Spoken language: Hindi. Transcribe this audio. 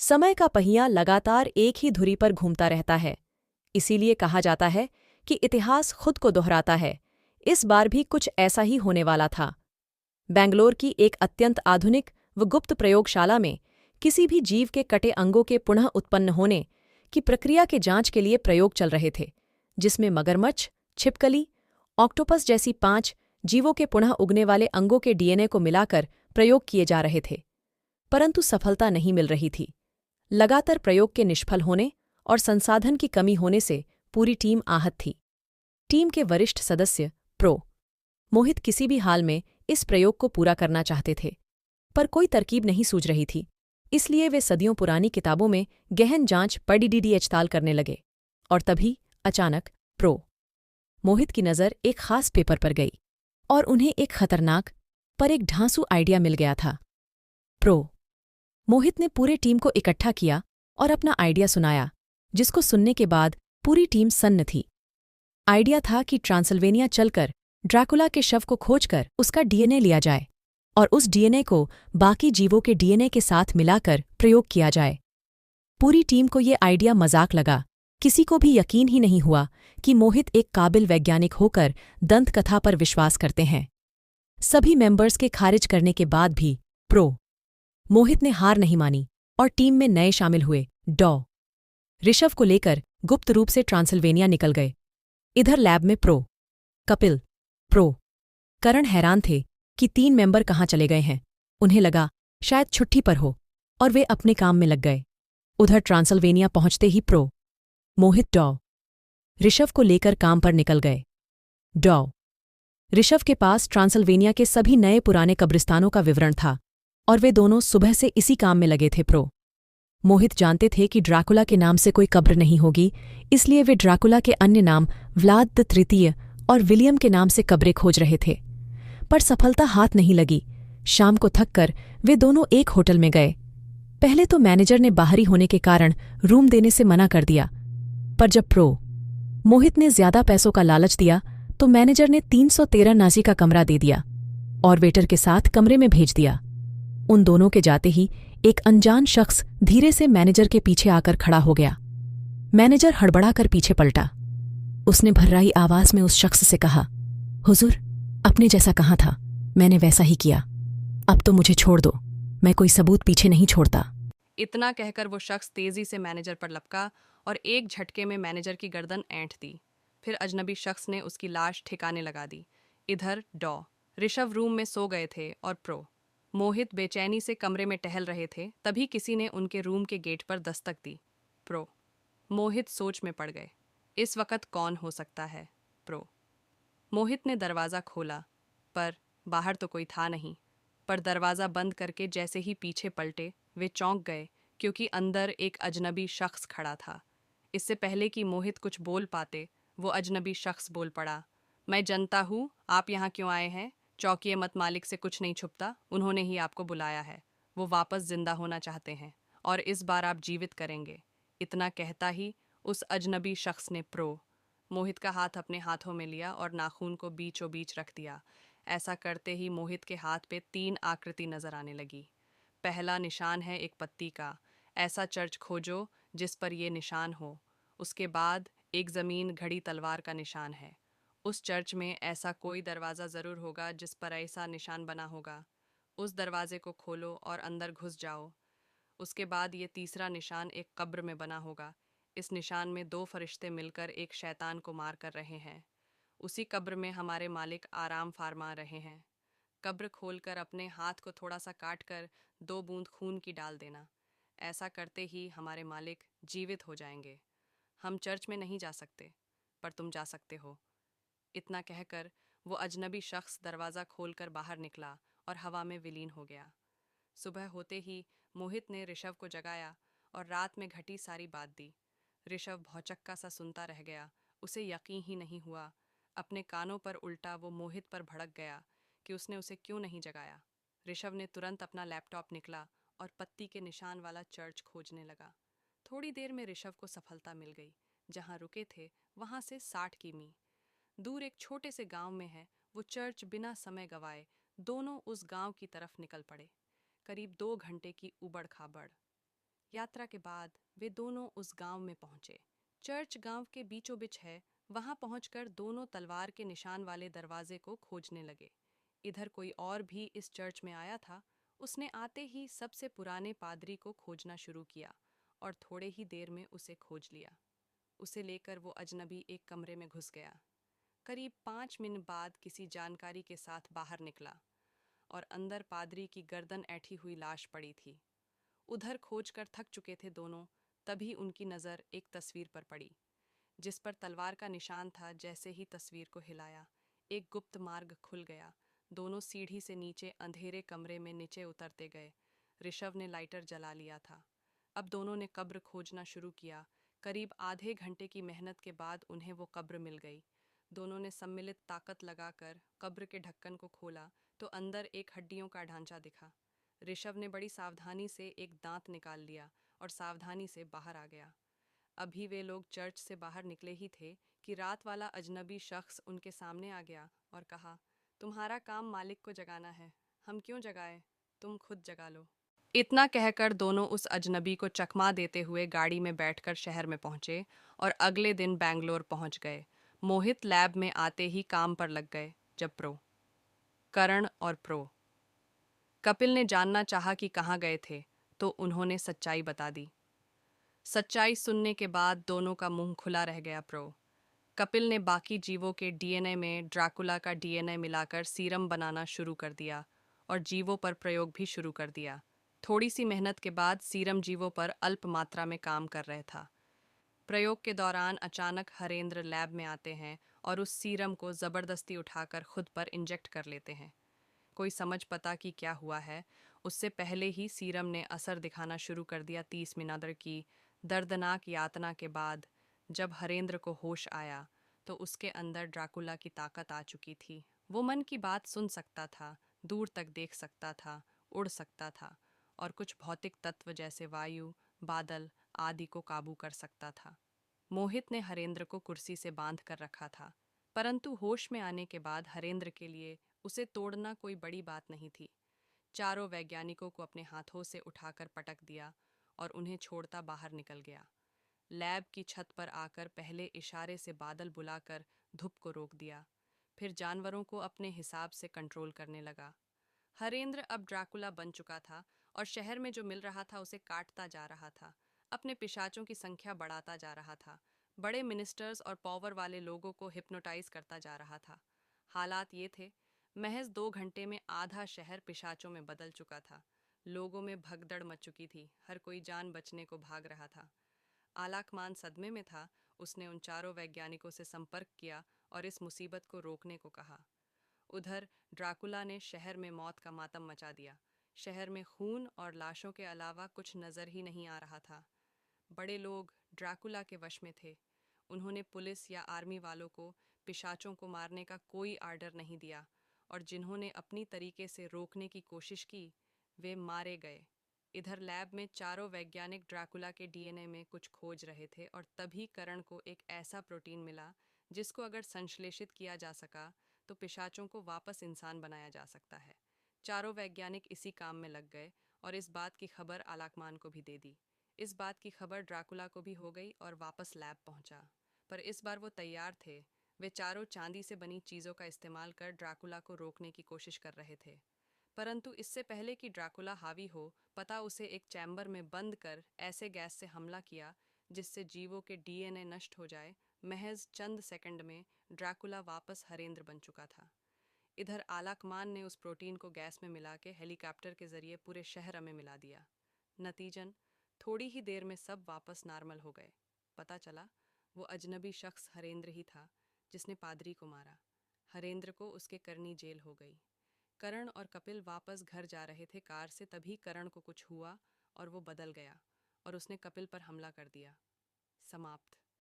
समय का पहिया लगातार एक ही धुरी पर घूमता रहता है। इसीलिए कहा जाता है कि इतिहास खुद को दोहराता है। इस बार भी कुछ ऐसा ही होने वाला था। बेंगलोर की एक अत्यंत आधुनिक व गुप्त प्रयोगशाला में किसी भी जीव के कटे अंगों के पुनः उत्पन्न होने की प्रक्रिया के जांच के लिए प्रयोग चल रहे थे, जिसमें मगरमच्छ, छिपकली, ऑक्टोपस जैसी 5 जीवों के पुनः उगने वाले अंगों के डीएनए को मिलाकर प्रयोग किए जा रहे थे। परंतु सफलता नहीं मिल रही थी। लगातार प्रयोग के निष्फल होने और संसाधन की कमी होने से पूरी टीम आहत थी। टीम के वरिष्ठ सदस्य प्रो. मोहित किसी भी हाल में इस प्रयोग को पूरा करना चाहते थे, पर कोई तरकीब नहीं सूझ रही थी। इसलिए वे सदियों पुरानी किताबों में गहन जांच पड़ताल करने लगे। और तभी अचानक प्रो. मोहित की नज़र एक खास पेपर पर गई और उन्हें एक खतरनाक पर एक ढांसू आइडिया मिल गया था। प्रो. मोहित ने पूरे टीम को इकट्ठा किया और अपना आइडिया सुनाया, जिसको सुनने के बाद पूरी टीम सन्न थी। आइडिया था कि ट्रांसिल्वेनिया चलकर ड्रैकुला के शव को खोजकर उसका डीएनए लिया जाए और उस डीएनए को बाकी जीवों के डीएनए के साथ मिलाकर प्रयोग किया जाए। पूरी टीम को ये आइडिया मजाक लगा। किसी को भी यकीन ही नहीं हुआ कि मोहित एक काबिल वैज्ञानिक होकर दंतकथा पर विश्वास करते हैं। सभी मेंबर्स के खारिज करने के बाद भी प्रो. मोहित ने हार नहीं मानी और टीम में नए शामिल हुए डॉ. ऋषभ को लेकर गुप्त रूप से ट्रांसिल्वेनिया निकल गए। इधर लैब में प्रो. कपिल, प्रो. करण हैरान थे कि 3 मेंबर कहाँ चले गए हैं। उन्हें लगा शायद छुट्टी पर हो और वे अपने काम में लग गए। उधर ट्रांसिल्वेनिया पहुंचते ही प्रो. मोहित डॉ. ऋषभ को लेकर काम पर निकल गए। डॉ. ऋषभ के पास ट्रांसिल्वेनिया के सभी नए पुराने कब्रिस्तानों का विवरण था और वे दोनों सुबह से इसी काम में लगे थे। प्रो. मोहित जानते थे कि ड्रैकुला के नाम से कोई कब्र नहीं होगी, इसलिए वे ड्रैकुला के अन्य नाम व्लाद द तृतीय और विलियम के नाम से कब्रें खोज रहे थे, पर सफलता हाथ नहीं लगी। शाम को थककर वे दोनों एक होटल में गए। पहले तो मैनेजर ने बाहरी होने के कारण रूम देने से मना कर दिया, पर जब प्रो. मोहित ने ज्यादा पैसों का लालच दिया तो मैनेजर ने 313 नाजी का कमरा दे दिया और वेटर के साथ कमरे में भेज दिया। उन दोनों के जाते ही एक अनजान शख्स धीरे से मैनेजर के पीछे आकर खड़ा हो गया। मैनेजर हड़बड़ाकर पीछे पलटा। उसने भर्राई आवाज में उस शख्स से कहा, हुजूर, अपने जैसा कहाँ था, मैंने वैसा ही किया। अब तो मुझे छोड़ दो, मैं कोई सबूत पीछे नहीं छोड़ता। इतना कहकर वो शख्स तेजी से मैनेजर पर लपका और एक झटके में मैनेजर की गर्दन ऐंठ दी। फिर अजनबी शख्स ने उसकी लाश ठिकाने लगा दी। इधर डॉ. ऋषभ रूम में सो गए थे और प्रो. मोहित बेचैनी से कमरे में टहल रहे थे। तभी किसी ने उनके रूम के गेट पर दस्तक दी। प्रो. मोहित सोच में पड़ गए। इस वक्त कौन हो सकता है? प्रो. मोहित ने दरवाज़ा खोला, पर बाहर तो कोई था नहीं। पर दरवाज़ा बंद करके जैसे ही पीछे पलटे, वे चौंक गए क्योंकि अंदर एक अजनबी शख्स खड़ा था। इससे पहले कि मोहित कुछ बोल पाते, वो अजनबी शख्स बोल पड़ा, मैं जनता हूँ, आप यहाँ क्यों आए हैं? चौकिए मत, मालिक से कुछ नहीं छुपता, उन्होंने ही आपको बुलाया है। वो वापस जिंदा होना चाहते हैं और इस बार आप जीवित करेंगे। इतना कहता ही उस अजनबी शख्स ने प्रो. मोहित का हाथ अपने हाथों में लिया और नाखून को बीचों बीच रख दिया। ऐसा करते ही मोहित के हाथ पे 3 आकृति नजर आने लगी। पहला निशान है एक पत्ती का। ऐसा चर्च खोजो जिस पर ये निशान हो। उसके बाद एक ज़मीन घड़ी तलवार का निशान है। उस चर्च में ऐसा कोई दरवाज़ा ज़रूर होगा जिस पर ऐसा निशान बना होगा। उस दरवाजे को खोलो और अंदर घुस जाओ। उसके बाद ये तीसरा निशान एक कब्र में बना होगा। इस निशान में 2 फरिश्ते मिलकर एक शैतान को मार कर रहे हैं। उसी कब्र में हमारे मालिक आराम फरमा रहे हैं। कब्र खोलकर अपने हाथ को थोड़ा सा काट कर 2 बूंद खून की डाल देना। ऐसा करते ही हमारे मालिक जीवित हो जाएंगे। हम चर्च में नहीं जा सकते, पर तुम जा सकते हो। इतना कहकर वो अजनबी शख्स दरवाज़ा खोलकर बाहर निकला और हवा में विलीन हो गया। सुबह होते ही मोहित ने ऋषभ को जगाया और रात में घटी सारी बात दी। ऋषभ भौचक्का सा सुनता रह गया। उसे यकीन ही नहीं हुआ। अपने कानों पर उल्टा वो मोहित पर भड़क गया कि उसने उसे क्यों नहीं जगाया। ऋषभ ने तुरंत अपना लैपटॉप निकला और पत्ती के निशान वाला चर्च खोजने लगा। थोड़ी देर में ऋषभ को सफलता मिल गई। जहाँ रुके थे वहाँ से 60 किमी दूर एक छोटे से गांव में है वो चर्च। बिना समय गवाए दोनों उस गांव की तरफ निकल पड़े। करीब 2 घंटे की उबड़ खाबड़। यात्रा के बाद वे दोनों उस गांव में पहुंचे। चर्च गांव के बीचों बीच है। वहां पहुंचकर दोनों तलवार के निशान वाले दरवाजे को खोजने लगे। इधर कोई और भी इस चर्च में आया था। उसने आते ही सबसे पुराने पादरी को खोजना शुरू किया और थोड़े ही देर में उसे खोज लिया। उसे लेकर वो अजनबी एक कमरे में घुस गया। करीब 5 मिनट बाद किसी जानकारी के साथ बाहर निकला और अंदर पादरी की गर्दन ऐठी हुई लाश पड़ी थी। उधर खोज कर थक चुके थे दोनों। तभी उनकी नज़र एक तस्वीर पर पड़ी जिस पर तलवार का निशान था। जैसे ही तस्वीर को हिलाया, एक गुप्त मार्ग खुल गया। दोनों सीढ़ी से नीचे अंधेरे कमरे में नीचे उतरते गए। ऋषभ ने लाइटर जला लिया था। अब दोनों ने कब्र खोजना शुरू किया। करीब आधे घंटे की मेहनत के बाद उन्हें वो कब्र मिल गई। दोनों ने सम्मिलित ताकत लगाकर कब्र के ढक्कन को खोला तो अंदर एक हड्डियों का ढांचा दिखा। ऋषभ ने बड़ी सावधानी से एक दांत निकाल लिया और सावधानी से बाहर आ गया। अभी वे लोग चर्च से बाहर निकले ही थे कि रात वाला अजनबी शख्स उनके सामने आ गया और कहा, तुम्हारा काम मालिक को जगाना है, हम क्यों जगाए, तुम खुद जगा लो। इतना कहकर दोनों उस अजनबी को चकमा देते हुए गाड़ी में बैठकर शहर में पहुंचे और अगले दिन बैंगलोर पहुंच गए। मोहित लैब में आते ही काम पर लग गए। जब करण और कपिल ने जानना चाहा कि कहाँ गए थे तो उन्होंने सच्चाई बता दी। सच्चाई सुनने के बाद दोनों का मुंह खुला रह गया। कपिल ने बाकी जीवों के डीएनए में ड्रैकुला का डीएनए मिलाकर सीरम बनाना शुरू कर दिया और जीवों पर प्रयोग भी शुरू कर दिया। थोड़ी सी मेहनत के बाद सीरम जीवों पर अल्प मात्रा में काम कर रहा था। प्रयोग के दौरान अचानक हरेंद्र लैब में आते हैं और उस सीरम को ज़बरदस्ती उठाकर खुद पर इंजेक्ट कर लेते हैं। कोई समझ पता कि क्या हुआ है। उससे पहले ही सीरम ने असर दिखाना शुरू कर दिया। 30 मिनट की दर्दनाक यातना के बाद जब हरेंद्र को होश आया तो उसके अंदर ड्रैकुला की ताकत आ चुकी थी। वो मन की बात सुन सकता था, दूर तक देख सकता था, उड़ सकता था और कुछ भौतिक तत्व जैसे वायु, बादल आदि को काबू कर सकता था। मोहित ने हरेंद्र को कुर्सी से बांध कर रखा था, परंतु होश में आने के बाद हरेंद्र के लिए उसे तोड़ना कोई बड़ी बात नहीं थी। चारों वैज्ञानिकों को अपने हाथों से उठाकर पटक दिया और उन्हें छोड़ता बाहर निकल गया। लैब की छत पर आकर पहले इशारे से बादल बुलाकर धूप को रोक दिया, फिर जानवरों को अपने हिसाब से कंट्रोल करने लगा। हरेंद्र अब ड्रैकुला बन चुका था और शहर में जो मिल रहा था उसे काटता जा रहा था। अपने पिशाचों की संख्या बढ़ाता जा रहा था। बड़े मिनिस्टर्स और पावर वाले लोगों को हिप्नोटाइज करता जा रहा था। हालात ये थे, महज 2 घंटे में आधा शहर पिशाचों में बदल चुका था। लोगों में भगदड़ मच चुकी थी। हर कोई जान बचने को भाग रहा था। आलाकमान सदमे में था। उसने उन चारों वैज्ञानिकों से संपर्क किया और इस मुसीबत को रोकने को कहा। उधर ड्रैकुला ने शहर में मौत का मातम मचा दिया। शहर में खून और लाशों के अलावा कुछ नज़र ही नहीं आ रहा था। बड़े लोग ड्रैकुला के वश में थे। उन्होंने पुलिस या आर्मी वालों को पिशाचों को मारने का कोई आर्डर नहीं दिया और जिन्होंने अपनी तरीके से रोकने की कोशिश की वे मारे गए। इधर लैब में चारों वैज्ञानिक ड्रैकुला के डीएनए में कुछ खोज रहे थे और तभी करण को एक ऐसा प्रोटीन मिला जिसको अगर संश्लेषित किया जा सका तो पिशाचों को वापस इंसान बनाया जा सकता है। चारों वैज्ञानिक इसी काम में लग गए और इस बात की खबर आलाकमान को भी दे दी। इस बात की खबर ड्रैकुला को भी हो गई और वापस लैब पहुंचा। पर इस बार वो तैयार थे। वे चारों चांदी से बनी चीज़ों का इस्तेमाल कर ड्रैकुला को रोकने की कोशिश कर रहे थे। परंतु इससे पहले कि ड्रैकुला हावी हो, पता उसे एक चैम्बर में बंद कर ऐसे गैस से हमला किया जिससे जीवों के डीएनए नष्ट हो जाए। महज चंद सेकंड में ड्रैकुला वापस हरेंद्र बन चुका था। इधर आलाकमान ने उस प्रोटीन को गैस में मिला के हेलीकॉप्टर के जरिए पूरे शहर में मिला दिया। नतीजन थोड़ी ही देर में सब वापस नॉर्मल हो गए। पता चला वो अजनबी शख्स हरेंद्र ही था जिसने पादरी को मारा। हरेंद्र को उसके करनी जेल हो गई। करण और कपिल वापस घर जा रहे थे कार से, तभी करण को कुछ हुआ और वो बदल गया और उसने कपिल पर हमला कर दिया। समाप्त।